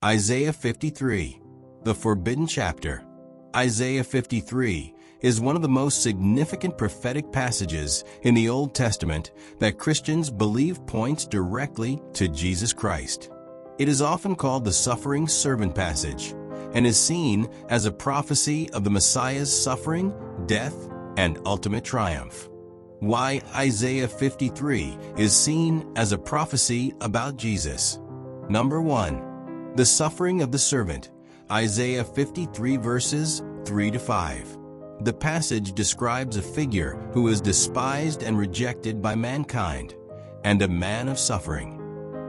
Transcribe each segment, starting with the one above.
Isaiah 53, the forbidden chapter. Isaiah 53 is one of the most significant prophetic passages in the Old Testament that Christians believe points directly to Jesus Christ. It is often called the suffering servant passage and is seen as a prophecy of the Messiah's suffering, death, and ultimate triumph. Why Isaiah 53 is seen as a prophecy about Jesus. Number 1. The suffering of the servant. Isaiah 53 verses 3 to 5. The passage describes a figure who is despised and rejected by mankind, and a man of suffering.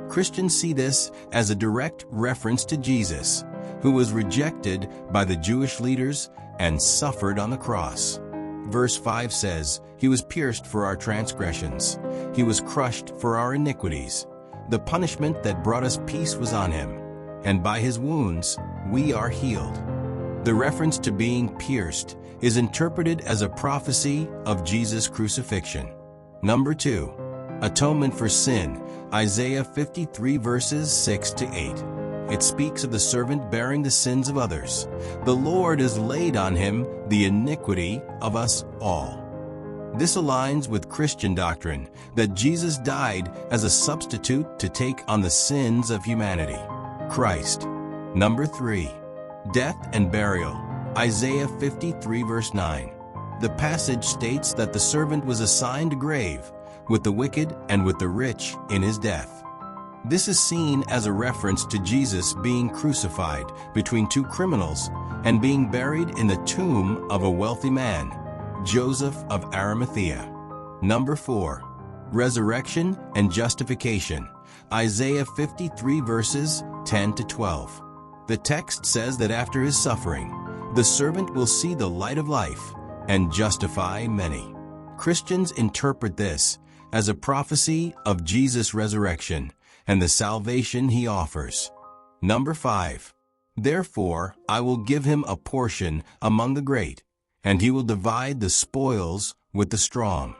Christians see this as a direct reference to Jesus, who was rejected by the Jewish leaders and suffered on the cross. Verse 5 says, "He was pierced for our transgressions. He was crushed for our iniquities. The punishment that brought us peace was on him, and by his wounds we are healed." The reference to being pierced is interpreted as a prophecy of Jesus' crucifixion. Number 2. Atonement for sin. Isaiah 53 verses 6 to 8. It speaks of the servant bearing the sins of others. The Lord has laid on him the iniquity of us all. This aligns with Christian doctrine that Jesus died as a substitute to take on the sins of humanity. Christ. Number 3. Death and burial. Isaiah 53 verse 9. The passage states that the servant was assigned a grave with the wicked and with the rich in his death. This is seen as a reference to Jesus being crucified between two criminals and being buried in the tomb of a wealthy man, Joseph of Arimathea. Number 4. Resurrection and justification. Isaiah 53 verses 10 to 12. The text says that after his suffering, the servant will see the light of life and justify many. Christians interpret this as a prophecy of Jesus' resurrection and the salvation he offers. Number 5. Therefore, I will give him a portion among the great, and he will divide the spoils with the strong.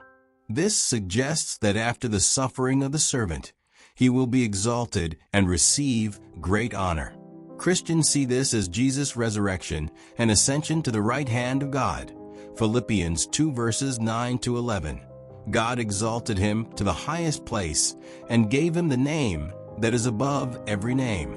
This suggests that after the suffering of the servant, he will be exalted and receive great honor. Christians see this as Jesus' resurrection and ascension to the right hand of God. Philippians 2 verses 9 to 11. God exalted him to the highest place and gave him the name that is above every name.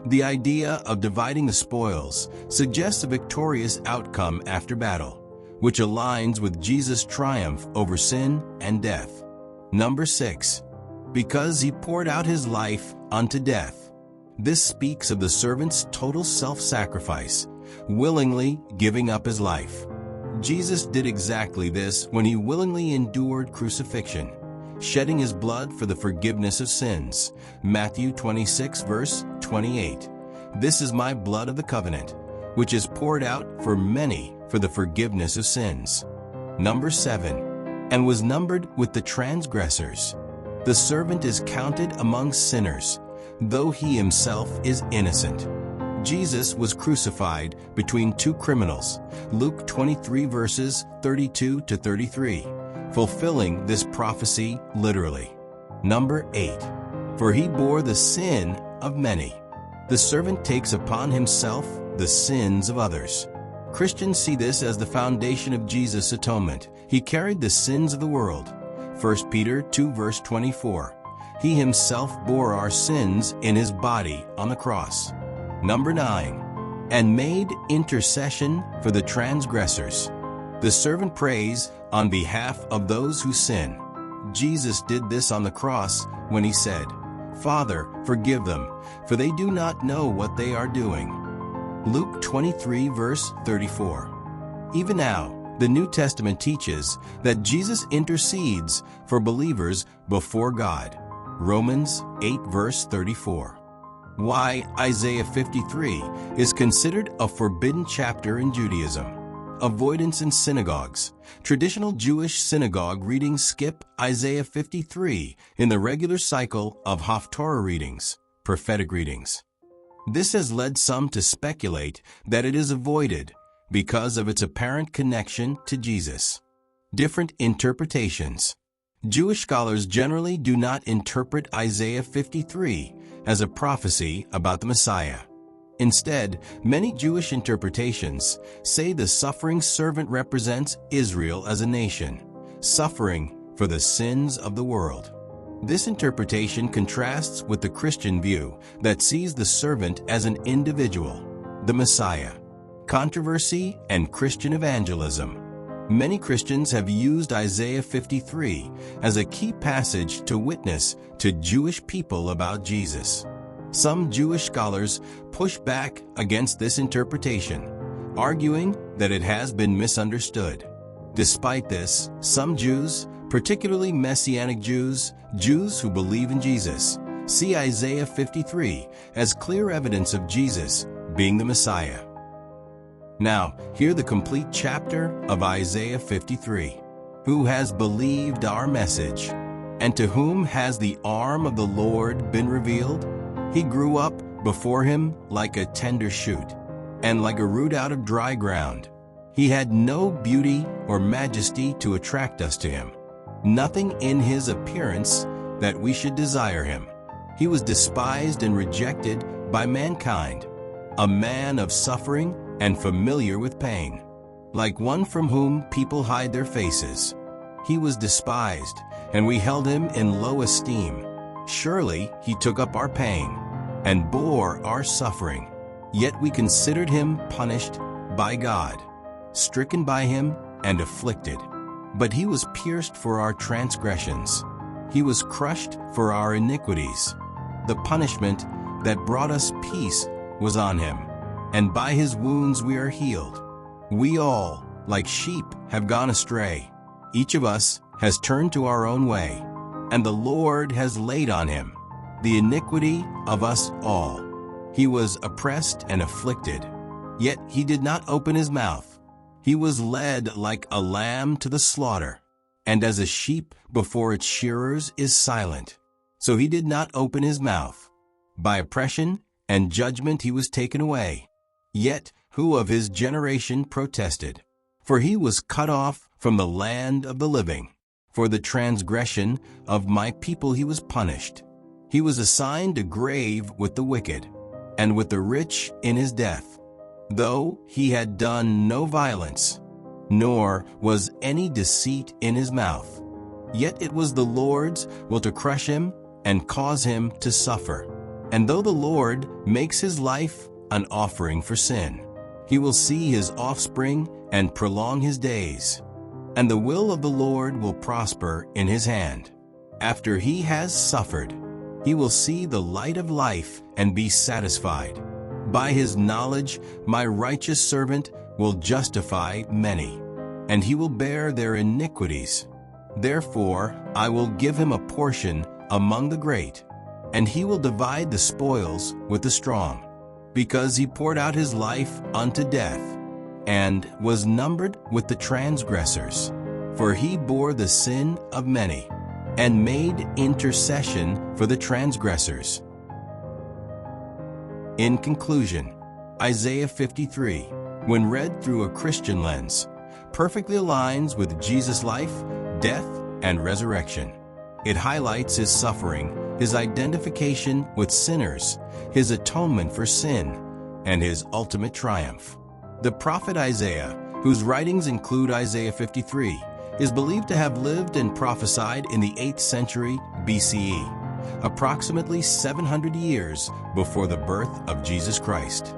The idea of dividing the spoils suggests a victorious outcome after battle, which aligns with Jesus' triumph over sin and death. Number 6. Because he poured out his life unto death. This speaks of the servant's total self-sacrifice, willingly giving up his life. Jesus did exactly this when he willingly endured crucifixion, shedding his blood for the forgiveness of sins. Matthew 26 verse 28. This is my blood of the covenant, which is poured out for many for the forgiveness of sins. Number 7. And was numbered with the transgressors. The servant is counted among sinners, though he himself is innocent. Jesus was crucified between two criminals, Luke 23 verses 32 to 33, fulfilling this prophecy literally. Number 8. For he bore the sin of many. The servant takes upon himself the sins of others. Christians see this as the foundation of Jesus' atonement. He carried the sins of the world. 1 Peter 2 verse 24. He himself bore our sins in his body on the cross. Number 9. And made intercession for the transgressors. The servant prays on behalf of those who sin. Jesus did this on the cross when he said, "Father, forgive them, for they do not know what they are doing." Luke 23 verse 34. Even now, the New Testament teaches that Jesus intercedes for believers before God. Romans 8 verse 34. Why Isaiah 53 is considered a forbidden chapter in Judaism. Avoidance in synagogues. Traditional Jewish synagogue readings skip Isaiah 53 in the regular cycle of Haftorah readings, prophetic readings. This has led some to speculate that it is avoided because of its apparent connection to Jesus. Different interpretations. Jewish scholars generally do not interpret Isaiah 53 as a prophecy about the Messiah. Instead, many Jewish interpretations say the suffering servant represents Israel as a nation, suffering for the sins of the world. This interpretation contrasts with the Christian view that sees the servant as an individual, the Messiah. Controversy and Christian evangelism. Many Christians have used Isaiah 53 as a key passage to witness to Jewish people about Jesus. Some Jewish scholars push back against this interpretation, arguing that it has been misunderstood. Despite this, some Jews, particularly Messianic Jews, Jews who believe in Jesus, see Isaiah 53 as clear evidence of Jesus being the Messiah. Now, hear the complete chapter of Isaiah 53. Who has believed our message? And to whom has the arm of the Lord been revealed? He grew up before him like a tender shoot, and like a root out of dry ground. He had no beauty or majesty to attract us to him, nothing in his appearance that we should desire him. He was despised and rejected by mankind, a man of suffering and familiar with pain, like one from whom people hide their faces. He was despised, and we held him in low esteem. Surely he took up our pain and bore our suffering. Yet we considered him punished by God, stricken by him and afflicted. But he was pierced for our transgressions. He was crushed for our iniquities. The punishment that brought us peace was on him, and by his wounds we are healed. We all, like sheep, have gone astray. Each of us has turned to our own way, and the Lord has laid on him the iniquity of us all. He was oppressed and afflicted, yet he did not open his mouth. He was led like a lamb to the slaughter, and as a sheep before its shearers is silent, so he did not open his mouth. By oppression and judgment he was taken away. Yet who of his generation protested? For he was cut off from the land of the living. For the transgression of my people he was punished. He was assigned a grave with the wicked, and with the rich in his death. Though he had done no violence, nor was any deceit in his mouth, yet it was the Lord's will to crush him and cause him to suffer. And though the Lord makes his life an offering for sin, he will see his offspring and prolong his days. And the will of the Lord will prosper in his hand. After he has suffered, he will see the light of life and be satisfied. By his knowledge, my righteous servant will justify many, and he will bear their iniquities. Therefore, I will give him a portion among the great, and he will divide the spoils with the strong, because he poured out his life unto death, and was numbered with the transgressors. For he bore the sin of many, and made intercession for the transgressors. In conclusion, Isaiah 53, when read through a Christian lens, perfectly aligns with Jesus' life, death, and resurrection. It highlights his suffering, his identification with sinners, his atonement for sin, and his ultimate triumph. The prophet Isaiah, whose writings include Isaiah 53, is believed to have lived and prophesied in the 8th century BCE, approximately 700 years before the birth of Jesus Christ.